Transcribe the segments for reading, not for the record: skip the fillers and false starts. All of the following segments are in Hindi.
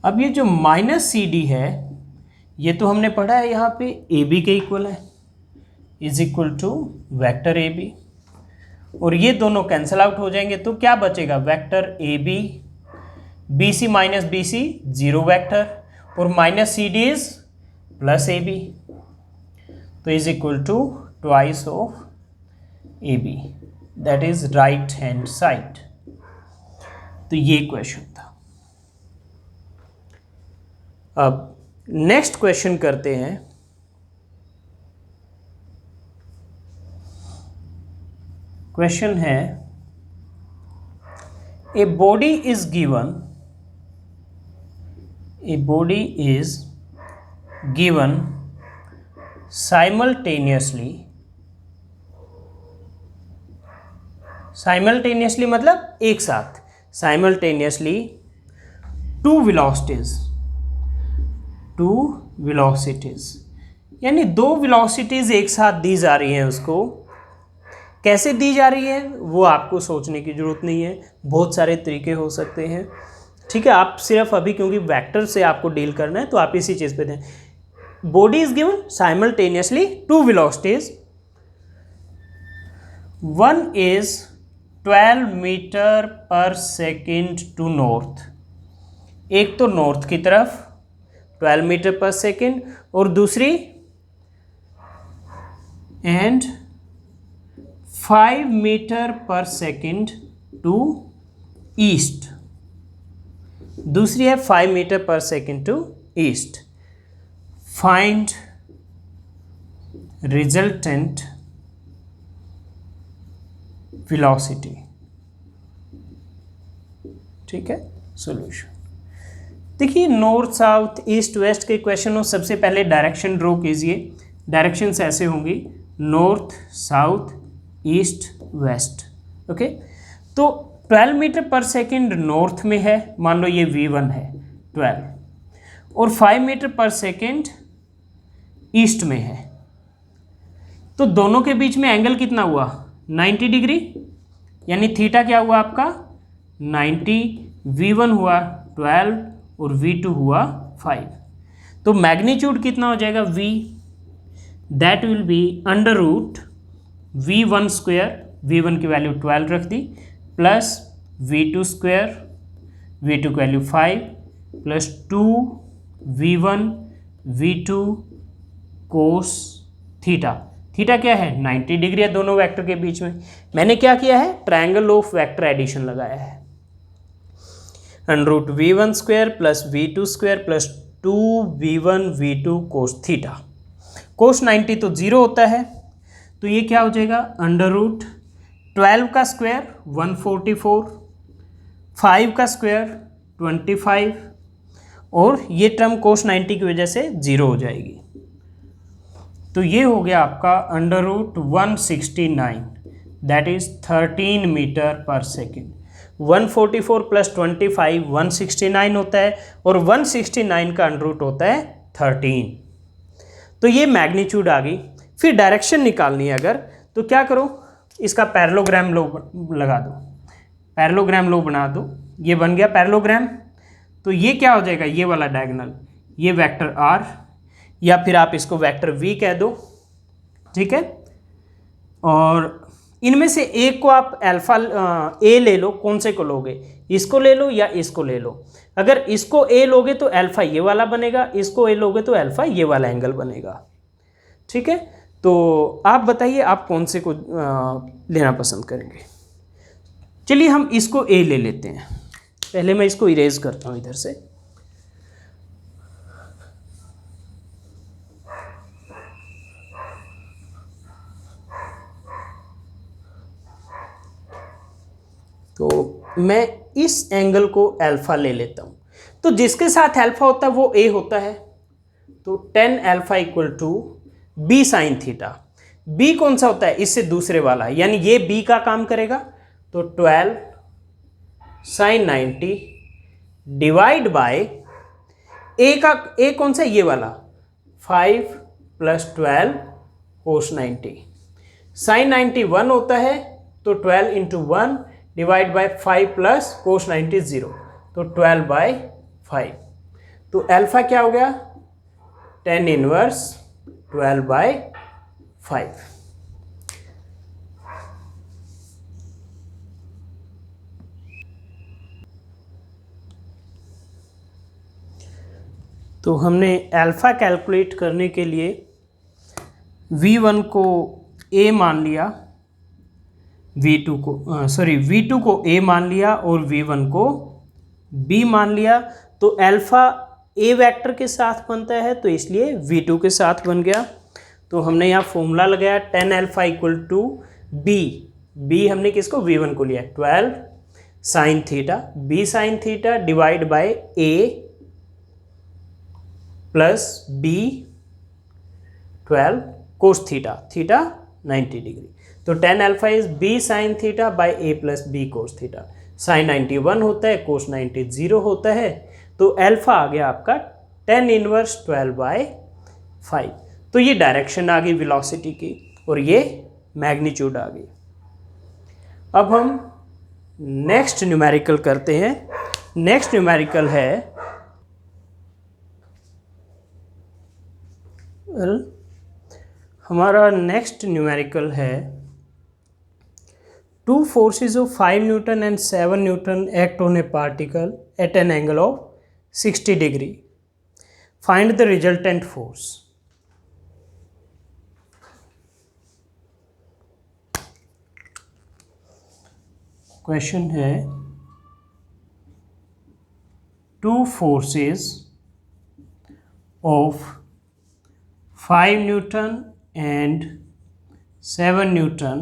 अब ये जो माइनस सी डी है ये तो हमने पढ़ा है यहाँ पे ए बी के इक्वल है, is equal to vector a b, और ये दोनों कैंसिल आउट हो जाएंगे तो क्या बचेगा, vector A B, B C minus B C zero vector, और minus C D is plus A B, तो is equal to twice of A B, that is right hand side. तो ये क्वेश्चन था। अब नेक्स्ट क्वेश्चन करते हैं। क्वेश्चन है, a body is given, a body is given simultaneously मतलब एक साथ, simultaneously two velocities यानी दो velocities एक साथ दी जा रही हैं। उसको कैसे दी जा रही है वो आपको सोचने की जरूरत नहीं है, बहुत सारे तरीके हो सकते हैं, ठीक है। आप सिर्फ अभी क्योंकि वेक्टर से आपको डील करना है तो आप इसी चीज़ पे दें। Body is given simultaneously two velocities, one is 12 meter per second to north, एक तो नॉर्थ की तरफ 12 मीटर पर सेकेंड, और दूसरी and 5 meter per second to east, दूसरी है 5 meter per second to east. Find resultant velocity, ठीक है। सॉल्यूशन देखिए, नॉर्थ साउथ ईस्ट वेस्ट के क्वेश्चन हो, सबसे पहले डायरेक्शन ड्रॉ कीजिए। डायरेक्शंस ऐसे होंगी north south east west, okay. तो 12 मीटर पर सेकेंड नॉर्थ में है, मान लो ये V1 है 12, और 5 मीटर पर सेकेंड ईस्ट में है, तो दोनों के बीच में एंगल कितना हुआ, 90 डिग्री, यानी थीटा क्या हुआ आपका 90, V1 हुआ 12 और V2 हुआ 5, तो मैग्नीट्यूड कितना हो जाएगा V, that will be under root V1 square, V1 की वैल्यू 12 रख दी, प्लस V2 स्क्वायर, V2 की value 5, plus 2V1 V2 cos theta, theta क्या है 90 डिग्री है दोनों वेक्टर के बीच में। मैंने क्या किया है, ट्रायंगल ऑफ वेक्टर एडिशन लगाया है, under root V1 square plus V2 square plus 2V1 V2 cos theta. Cos 90 तो 0 होता है, तो ये क्या हो जाएगा, अंडर रूट 12 का स्क्वायर 144, 5 का स्क्वायर 25, और ये टर्म कोस 90 की वजह से 0 हो जाएगी, तो ये हो गया आपका under root 169, that is 13 meter per second. 144 plus 25 169 होता है, और 169 का अंडर रूट होता है 13, तो ये मैग्नीट्यूड आ गई। फिर डायरेक्शन निकालनी है अगर, तो क्या करो, इसका पैरेललोग्राम लो लगा दो, पैरेललोग्राम लो बना दो, ये बन गया पैरेललोग्राम। तो ये क्या हो जाएगा, ये वाला डायगोनल, ये वेक्टर R, या फिर आप इसको वेक्टर V कह दो, ठीक है। और इनमें से एक को आप अल्फा A ले लो, कौन से को लोगे, इसको ले लो या इसको ले लो। अगर इसको A लोगे तो अल्फा ये वाला बनेगा, इसको A लोगे तो अल्फा ये वाला एंगल बनेगा, ठीक है। तो आप बताइए आप कौन से को लेना पसंद करेंगे। चलिए हम इसको A ले लेते हैं, पहले मैं इसको इरेज करता हूँ इधर से। तो मैं इस एंगल को अल्फा ले लेता हूँ, तो जिसके साथ अल्फा होता है वो A होता है, तो tan alpha equal to B sine theta. B कौन सा होता है, इससे दूसरे वाला, यानी ये B का काम करेगा, तो 12 साइन 90 डिवाइड बाय A का, A कौन सा, ये वाला 5 प्लस 12 कोस 90, साइन 90 1 होता है, तो 12 into 1 divide by 5 plus cos 90 0, तो 12 बाय 5। तो अल्फा क्या हो गया, 10 इनवर्स 12/5। तो हमने अल्फा कैलकुलेट करने के लिए V1 को A मान लिया, V2 को A मान लिया और V1 को B मान लिया। तो अल्फा A वेक्टर के साथ बनता है तो इसलिए V2 के साथ बन गया। तो हमने यहाँ फॉर्मूला लगाया 10 अल्फा इक्वल टू B हमने किसको, V1 को लिया 12 sine theta, B sine theta divide by A plus B 12 cos theta, theta 90 degree. तो 10 alpha is B sine theta by A plus B cos theta. Sine 91 होता है, कोस 90 0 होता है। तो अल्फा आ गया आपका 10 इनवर्स 12/5। तो ये डायरेक्शन आ गई वेलोसिटी की और ये मैग्नीट्यूड आ गई। अब हम नेक्स्ट न्यूमेरिकल करते हैं। नेक्स्ट न्यूमेरिकल है हमारा नेक्स्ट न्यूमेरिकल है 2 forces of 5 Newton and 7 Newton act on a particle at an angle of 60 degree. Find the resultant force. Question है 2 forces of 5 Newton and 7 Newton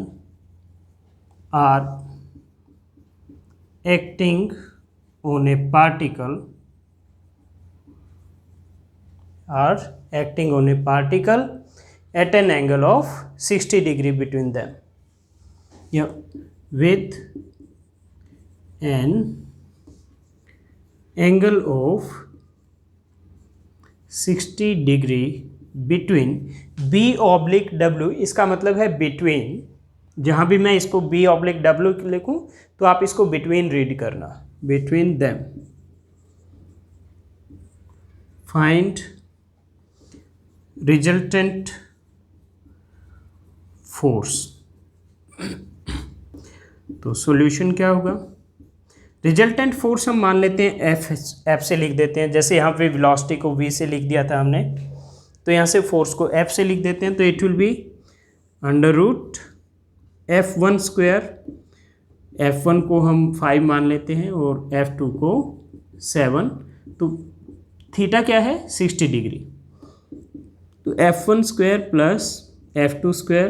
are acting on a particle at an angle of 60 degree between them. Yeah, with an angle of 60 degree between B oblique W, इसका मतलब है between। जहाँ भी मैं इसको B oblique W लिखूँ तो आप इसको between रीड करना, between them। Find resultant force। तो सॉल्यूशन क्या होगा, रिजल्टेंट फोर्स हम मान लेते हैं F से लिख देते हैं। जैसे यहाँ पे वेलोसिटी को V से लिख दिया था हमने, तो यहाँ से फोर्स को F से लिख देते हैं। तो it will be under root F1 square, F1 को हम 5 मान लेते हैं और F2 को 7। तो थीटा क्या है 60 डिग्री। तो F1 square plus F2 square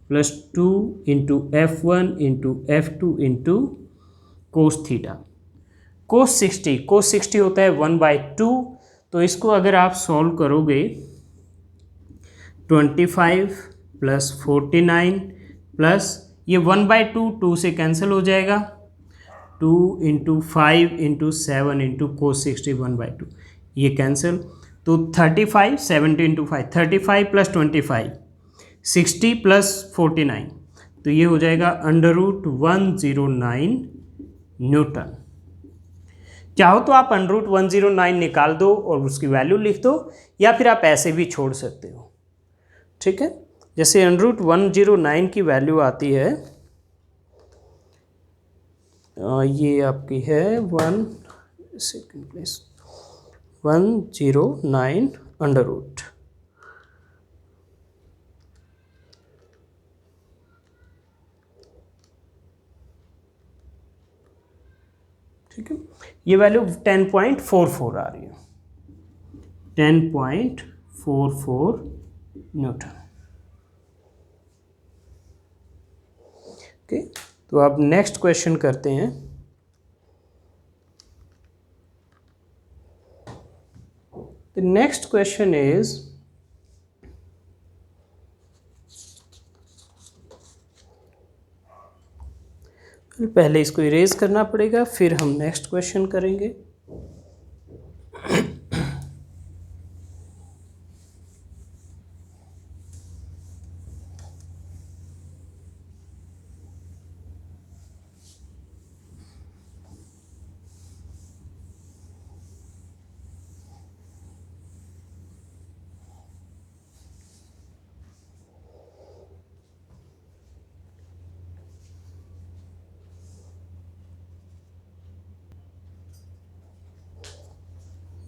plus 2 into F1 into F2 into cos theta. Cos 60 होता है 1/2। तो इसको अगर आप सॉल्व करोगे 25 प्लस 49 प्लस ये 1/2 2 से कैंसिल हो जाएगा, 2 इंटू 5 इंटू 7 इंटू कोस 60 1/2 ये कैंसिल। तो 35 70 इंटू 5 35 प्लस 25 60 प्लस 49, तो ये हो जाएगा अंडर रूट 109 न्यूटन। चाहो तो आप अंडर रूट 109 निकाल दो और उसकी वैल्यू लिख दो, या फिर आप ऐसे भी छोड़ सकते हो। ठीक है, जैसे अंडर रूट 109 की वैल्यू आती है, ये आपकी है 109 अंडर रूट। ठीक है, ये वैल्यू 10.44 आ रही है, 10.44 न्यूटन। ओके, तो अब नेक्स्ट क्वेश्चन करते हैं। द नेक्स्ट क्वेश्चन इज पहले इसको इरेज करना पड़ेगा, फिर हम नेक्स्ट क्वेश्चन करेंगे।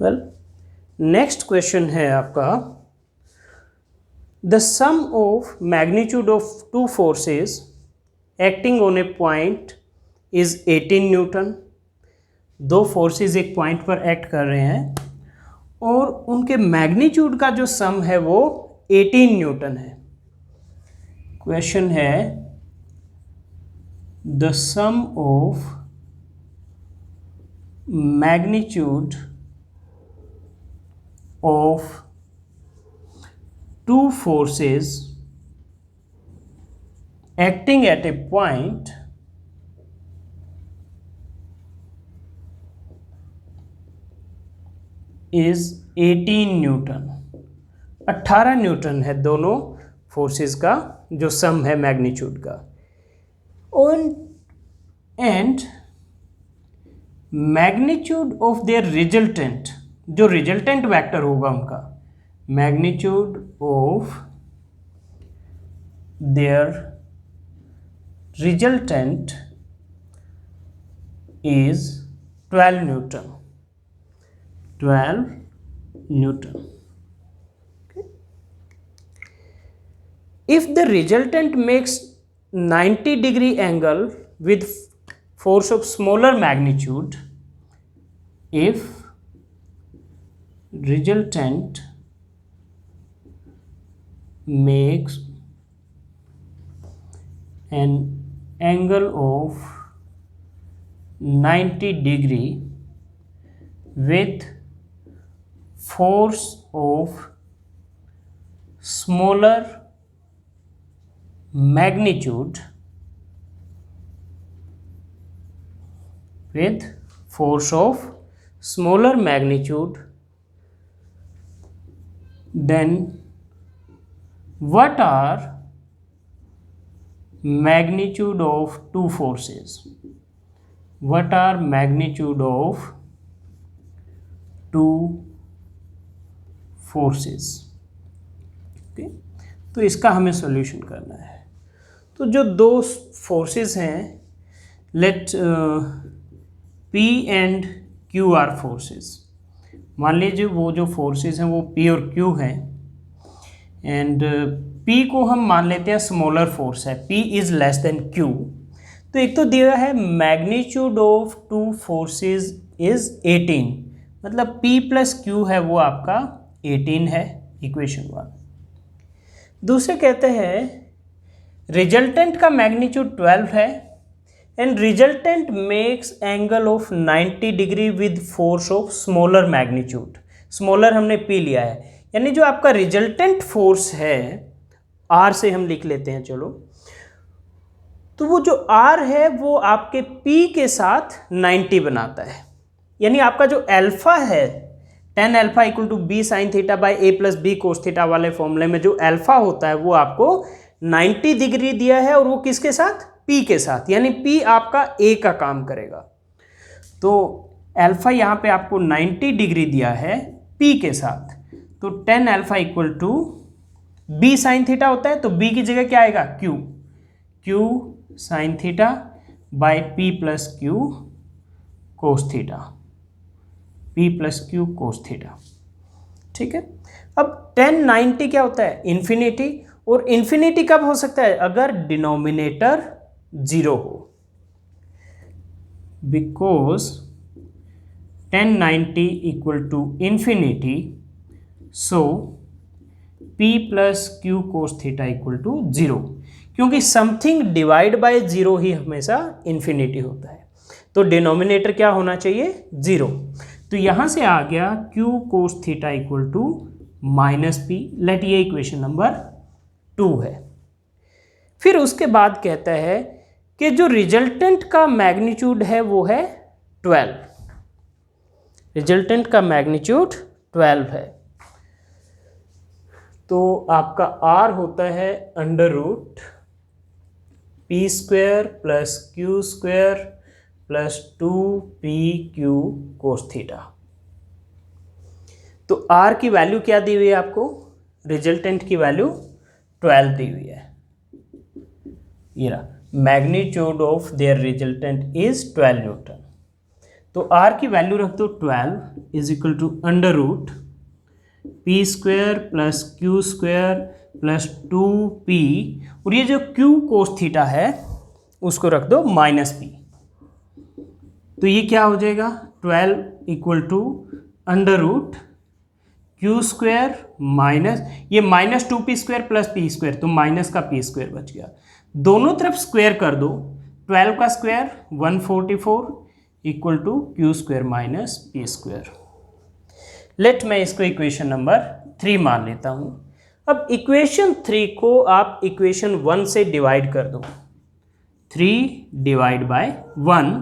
वेल नेक्स्ट क्वेश्चन है आपका, the sum of magnitude of two forces acting on a point is 18 newton. दो फोर्सेस एक पॉइंट पर एक्ट कर रहे हैं और उनके मैग्नीट्यूड का जो सम है वो 18 न्यूटन है। क्वेश्चन है the sum of magnitude of two forces acting at a point is 18 newton. 18 newton है दोनों फोर्सेस का जो सम है मैग्नीट्यूड का। And magnitude of their resultant, जो रिजल्टेंट वेक्टर होगा उनका, magnitude of their resultant is 12 newton. 12 newton. If the resultant makes 90-degree angle with force of smaller magnitude, if resultant makes an angle of 90-degree with force of smaller magnitude, with force of smaller magnitude, then what are magnitude of two forces? What are magnitude of two forces? okay? तो इसका हमें सॉल्यूशन करना है। तो जो दो फोर्सेस हैं, let P and Q are forces. मान लीजिए वो जो फोर्सेस हैं वो पी और क्यू हैं, एंड पी को हम मान लेते हैं स्मॉलर फोर्स है, P is less than Q. तो एक तो दिया है magnitude of two forces is 18, मतलब पी प्लस क्यू है वो आपका 18 है, इक्वेशन 1। दूसरे कहते हैं रिजल्टेंट का मैग्नीट्यूड 12 है and resultant makes angle of 90 degree with force of smaller magnitude. Smaller हमने पी लिया है, यानी जो आपका रिजल्टेंट फोर्स है आर से हम लिख लेते हैं, चलो। तो वो जो आर है वो आपके पी के साथ 90 बनाता है, यानी आपका जो अल्फा है tan alpha equal to B sine theta by A plus B cos theta वाले फॉर्मूले में जो अल्फा होता है वो आपको 90 डिग्री दिया है, और वो किसके साथ? पी के साथ, यानी पी आपका ए का काम करेगा। तो अल्फा यहाँ पे आपको 90 डिग्री दिया है पी के साथ, तो tan alpha equal to B sine theta होता है, तो बी की जगह क्या आएगा? Q, Q sine theta by P plus Q cos theta, P plus Q cos theta. ठीक है। अब tan 90 क्या होता है? इन्फिनिटी, और इन्फिनिटी कब हो सकता है? अगर डिनोमिनेटर 0 हो, because tan 90 equal to infinity, so p plus Q cos theta equal to 0, क्योंकि समथिंग डिवाइड बाय 0 ही हमेशा इन्फिनिटी होता है, तो डिनोमिनेटर क्या होना चाहिए? 0। तो यहां से आ गया q cos theta equal to minus P, let ये इक्वेशन नंबर 2 है। फिर उसके बाद कहता है कि जो रिजल्टेंट का मैग्नीट्यूड है वो है 12, रिजल्टेंट का मैग्नीट्यूड 12 है। तो आपका r होता है under root P square plus Q square plus 2pq cos theta. तो r की वैल्यू क्या दी हुई है आपको? रिजल्टेंट की वैल्यू 12 दी हुई है। ये रहा, magnitude of their resultant is 12 newton. तो r की वैल्यू रख दो 12 is equal to under root P square plus Q square plus 2p, और ये जो q कोस थीटा है उसको रख दो माइनस p। तो ये क्या हो जाएगा 12 equal to under root Q square minus ये minus 2p square plus p square, तो माइनस का p स्क्वायर बच गया। दोनों तरफ स्क्वायर कर दो, 12 का square 144 equal to Q square minus p स्क्वायर। लेट मैं इसको इक्वेशन नंबर 3 मान लेता हूँ। अब इक्वेशन 3 को आप इक्वेशन 1 से डिवाइड कर दो, 3 डिवाइड बाय 1,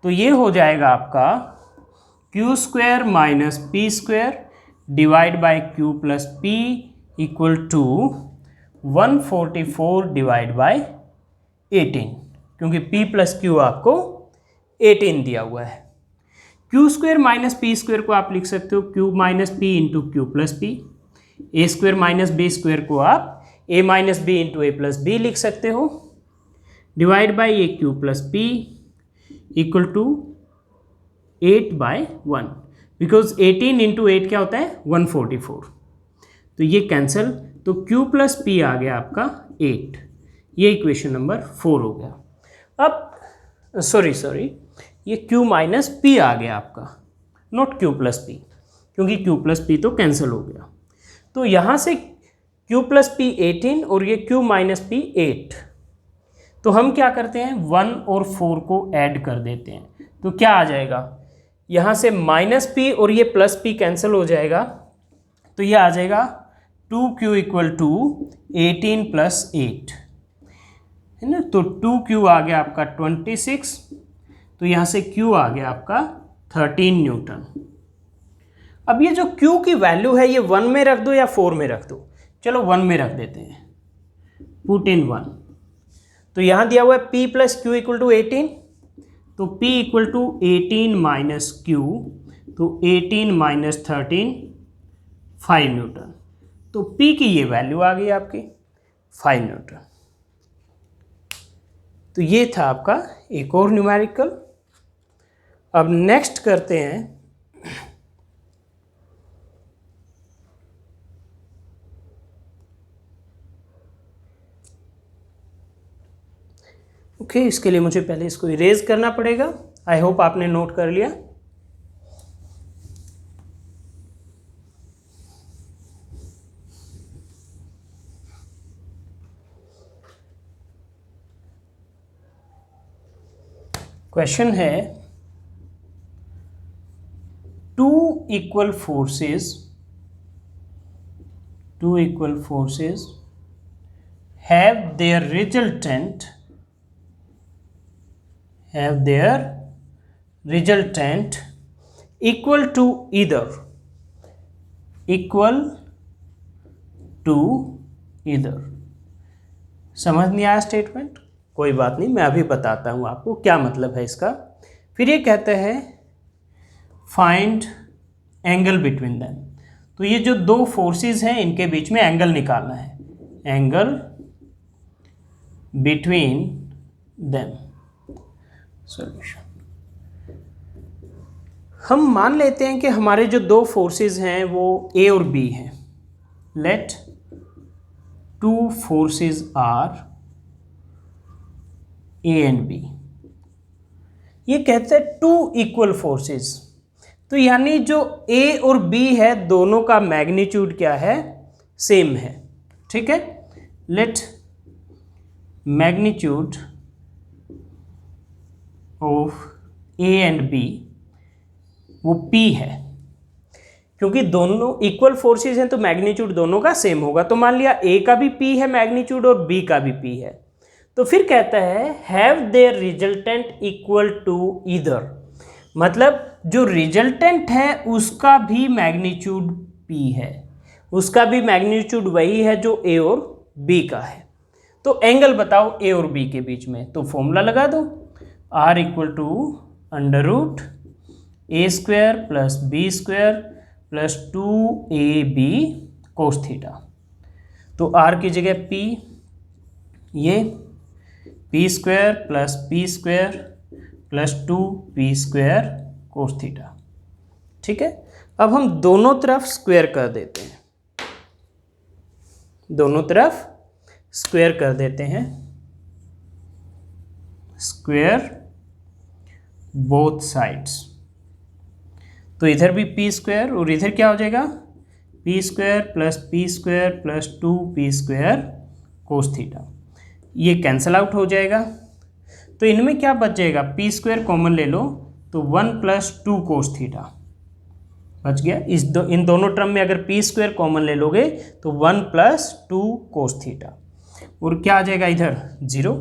तो ये हो जाएगा आपका Q square minus P square divide by Q plus P equal to 144 divide by 18, क्योंकि p प्लस क्यू आपको 18 दिया हुआ है। Q square minus P square को आप लिख सकते हो Q minus P into Q plus P, A square minus B square को आप A minus B into A plus B लिख सकते हो, divide by A Q plus P equal to 8/1, because 18 into 8 क्या होता है 144, तो ये कैंसिल, तो q प्लस पी आ गया आपका 8, ये इक्वेशन नंबर 4 हो गया। अब सॉरी ये q माइनस पी आ गया आपका, नॉट q प्लस पी, क्योंकि q प्लस पी तो कैंसिल हो गया। तो यहाँ से q प्लस पी 18 और ये q माइनस पी 8, तो हम क्या करते हैं 1 और 4 को ऐड कर देते हैं, तो क्या आ जाएगा यहाँ से माइनस पी और ये प्लस पी कैंसिल हो जाएगा, तो ये आ जाएगा 2q इक्वल टू 18 प्लस 8 है ना, तो 2q आ गया आपका 26, तो यहाँ से q आ गया आपका 13 न्यूटन। अब ये जो q की वैल्यू है ये 1 में रख दो या 4 में रख दो, चलो 1 में रख देते हैं, पुट इन 1, तो यहाँ दिया हुआ है p plus Q equal to 18, तो p इक्वल टू 18 माइनस क्यू, तो 18 माइनस 13 5 न्यूटन, तो p की ये वैल्यू आ गई आपकी 5 न्यूटन। तो ये था आपका एक और न्यूमेरिकल। अब नेक्स्ट करते हैं ओके, इसके लिए मुझे पहले इसको इरेज करना पड़ेगा। आई होप आपने नोट कर लिया। क्वेश्चन है two equal forces have their resultant equal to either समझ नहीं आया स्टेटमेंट? कोई बात नहीं, मैं अभी बताता हूँ आपको क्या मतलब है इसका। फिर ये कहते हैं फाइंड एंगल बिटवीन देम, तो ये जो दो फोर्सेस हैं इनके बीच में एंगल निकालना है, एंगल बिटवीन देम। सॉल्यूशन, हम मान लेते हैं कि हमारे जो दो फोर्सेस हैं वो ए और बी हैं। Let two forces are A and B. ये कहते हैं टू इक्वल फोर्सेस, तो यानी जो ए और बी है दोनों का मैग्नीट्यूड क्या है, सेम है। ठीक है, let magnitude of A and B वो P है, क्योंकि दोनों इक्वल फोर्सेस हैं तो मैग्नीट्यूड दोनों का सेम होगा। तो मान लिया A का भी P है मैग्नीट्यूड और B का भी P है, तो फिर कहता है have their resultant equal to either, मतलब जो रिजल्टेंट है उसका भी मैग्नीट्यूड P है, उसका भी मैग्नीट्यूड वही है जो A और B का है। तो एंगल बताओ A और B के बीच में, तो फॉर्मूला लगा दो, R equal to under root A square plus B square plus 2ab cos theta. तो r की जगह p, ये p square plus b square plus 2p² cos theta. ठीक है, अब हम दोनों तरफ स्क्वायर कर देते हैं, दोनों तरफ स्क्वायर कर देते हैं, स्क्वायर बोथ साइड्स। तो इधर भी p² और इधर क्या हो जाएगा, p² plus p² plus 2p² cos theta. ये कैंसल आउट हो जाएगा, तो इनमें क्या बच जाएगा, p² कॉमन ले लो तो 1 प्लस 2 कोस थीटा बच गया। इन दोनों टर्म में अगर p² कॉमन ले लोगे तो 1 प्लस 2 कोस थीटा, और क्या आ जाएगा इधर 0।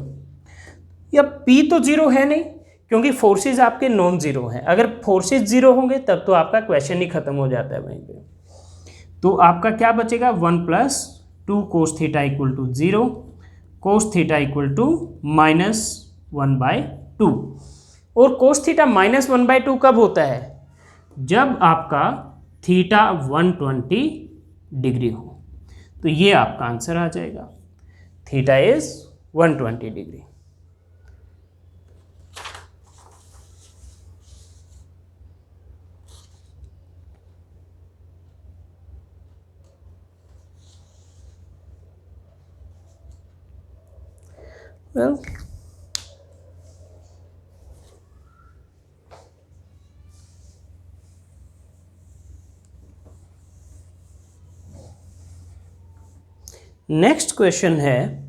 या p तो 0 है नहीं, क्योंकि फोर्सेस आपके नॉन जीरो हैं। अगर फोर्सेस 0 होंगे तब तो आपका क्वेश्चन ही खत्म हो जाता है वहीं पे। तो आपका क्या बचेगा, 1 plus 2 cos theta equal to 0, cos theta equal to -1/2। और कोस थीटा -1/2 कब होता है, जब आपका थीटा 120 डिग्री हो। तो ये आपका आंसर आ जाएगा, theta is 120 degree. Well next question है,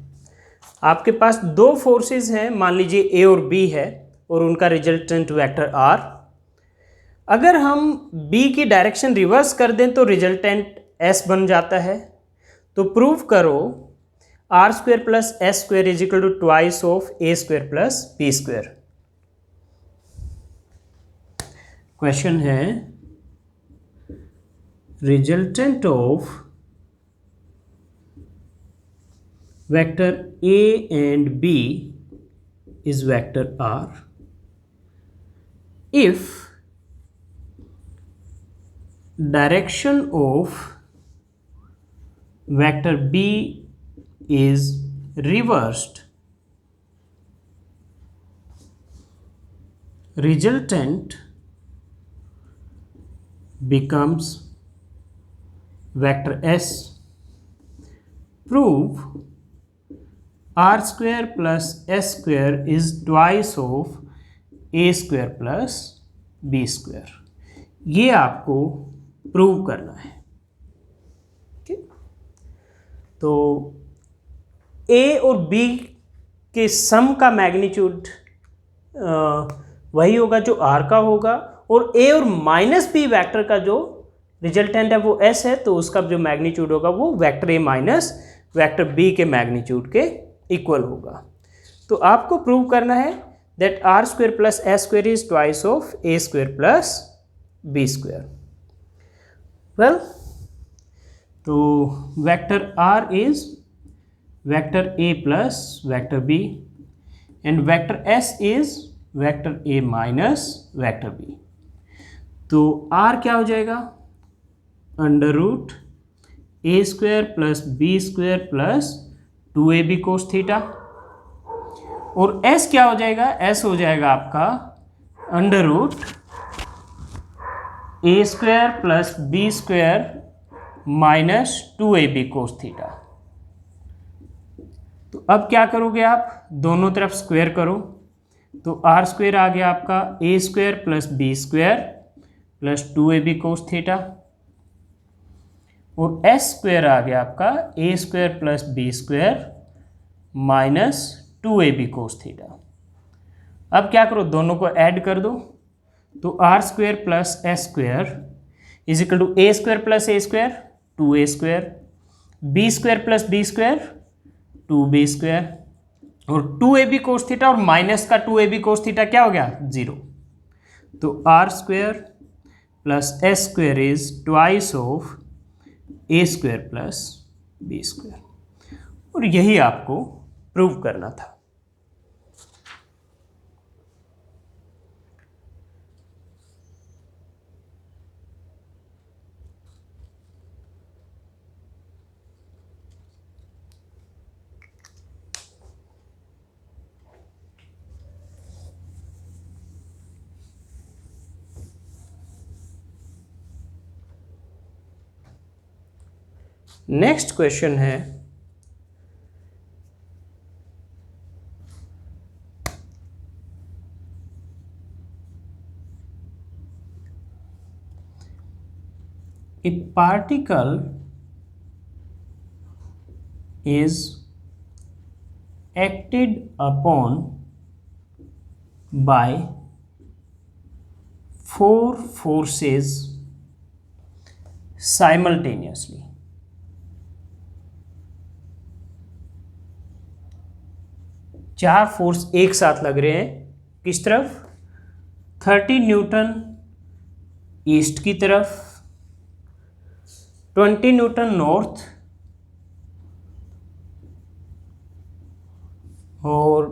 आपके पास दो फोर्सेस हैं, मान लीजिए ए और बी है, और उनका रिजल्टेंट वेक्टर आर। अगर हम बी की डायरेक्शन रिवर्स कर दें तो रिजल्टेंट एस बन जाता है। तो प्रूव करो r² plus s² is equal to twice of a² plus b²। Question है, resultant of vector A and B is vector R if direction of vector B is reversed, resultant becomes vector S. Prove r² plus s² is twice of a² plus b²। ये आपको प्रूव करना है। तो a और b के सम का मैग्नीट्यूड वही होगा जो r का होगा, और a और माइनस b वेक्टर का जो रिजल्टेंट है वो s है, तो उसका जो मैग्नीट्यूड होगा वो vector a minus vector b के मैग्नीट्यूड के इक्वल होगा। तो आपको प्रूव करना है that r² plus s² is twice of a² plus b²। Well, तो vector r is vector a plus vector b and vector s is vector a minus vector b। तो r क्या हो जाएगा, √a² plus b² plus 2ab cos theta, और s क्या हो जाएगा, s हो जाएगा आपका √a² plus b² minus 2ab cos theta. तो अब क्या करोगे आप, दोनों तरफ स्क्वायर करो, तो r² आ गया आपका a² plus b² plus 2ab cos theta, और s² आ गया आपका a² plus b² minus 2ab cos theta. अब क्या करो, दोनों को ऐड कर दो, तो r² plus s² is equal to a² plus a² 2a², b² plus b² 2b², और 2ab कोस थीटा और माइनस का 2ab कोस थीटा क्या हो गया, 0। तो r² plus s² is twice of a² plus b², और यही आपको प्रूव करना था। नेक्स्ट क्वेश्चन है a particle is acted upon by 4 forces simultaneously. चार फोर्स एक साथ लग रहे हैं, किस तरफ? 30 न्यूटन ईस्ट की तरफ, 20 न्यूटन नॉर्थ और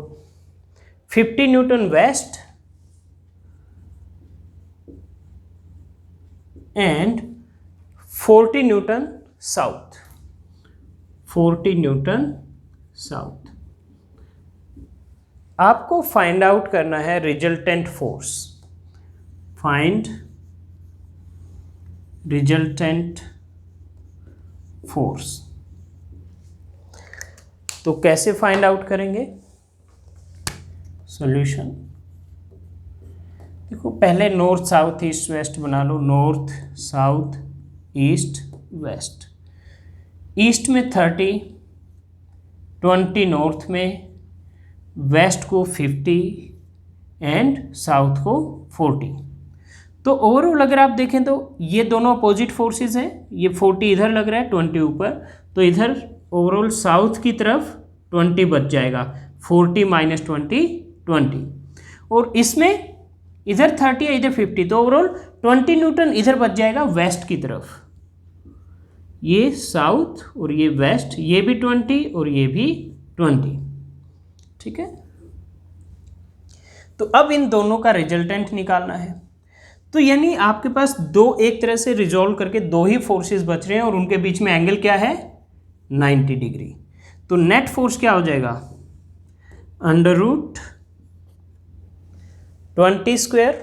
50 newton west and 40 newton south. 40 newton south. आपको फाइंड आउट करना है resultant force. Find resultant force. तो कैसे फाइंड आउट करेंगे? सॉल्यूशन देखो, पहले नॉर्थ साउथ ईस्ट वेस्ट बना लो। North south east west. East में 30, 20 नॉर्थ में, वेस्ट को 50 एंड साउथ को 40। तो ओवरऑल अगर आप देखें तो ये दोनों अपोजिट फोर्सेस हैं। ये 40 इधर लग रहा है, 20 ऊपर, तो इधर ओवरऑल साउथ की तरफ 20 बच जाएगा। 40 माइनस 20 20, और इसमें इधर 30 है, इधर 50, तो ओवरऑल 20 न्यूटन इधर बच जाएगा वेस्ट की तरफ। ये साउथ और ये वेस्ट, ये भी 20 और ये भी 20। ठीक है, तो अब इन दोनों का रिजल्टेंट निकालना है। तो यानी आपके पास दो, एक तरह से रिजॉल्व करके दो ही फोर्सेस बच रहे हैं और उनके बीच में एंगल क्या है? 90 डिग्री। तो नेट फोर्स क्या हो जाएगा? अंडर रूट 20 स्क्वायर,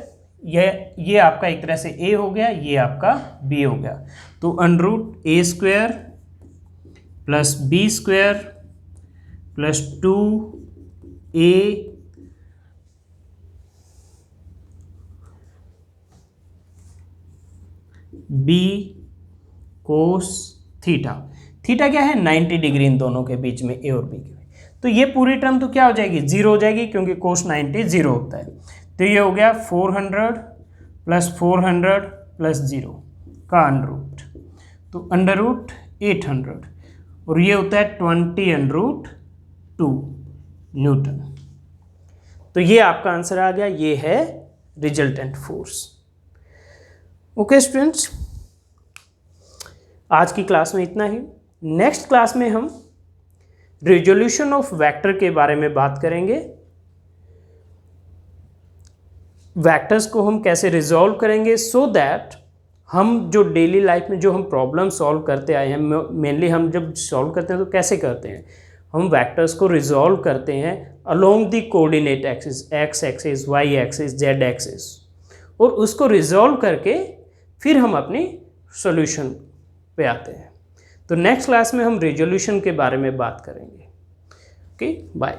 ये आपका एक तरह से ए हो गया, ये आपका बी हो गया। तो under root A square plus B square plus 2a B cos theta. Theta क्या है? 90 डिग्री इन दोनों के बीच में, ए और बी के। तो ये पूरी टर्म तो क्या हो जाएगी? 0 हो जाएगी, क्योंकि कोस 90 0 होता है। तो ये हो गया 400 प्लस 400 प्लस 0 का अंडर रूट, तो अंडर रूट 800, और ये होता है 20 अंडर रूट 2 न्यूटन। तो ये आपका आंसर आ गया, ये है रिजल्टेंट फोर्स। ओके स्टूडेंट्स, आज की क्लास में इतना ही। नेक्स्ट क्लास में हम रिजोल्यूशन ऑफ वेक्टर के बारे में बात करेंगे। वेक्टर्स को हम कैसे रिजॉल्व करेंगे, सो दैट हम जो डेली लाइफ में जो हम प्रॉब्लम सॉल्व करते आए हैं, मेनली हम जब सॉल्व करते हैं तो कैसे करते हैं? हम वेक्टर्स को रिजॉल्व करते हैं along the coordinate axis, X axis, Y axis, Z axis, और उसको रिजॉल्व करके फिर हम अपनी सॉल्यूशन पे आते हैं। तो नेक्स्ट क्लास में हम रिजोल्यूशन के बारे में बात करेंगे। Okay, bye.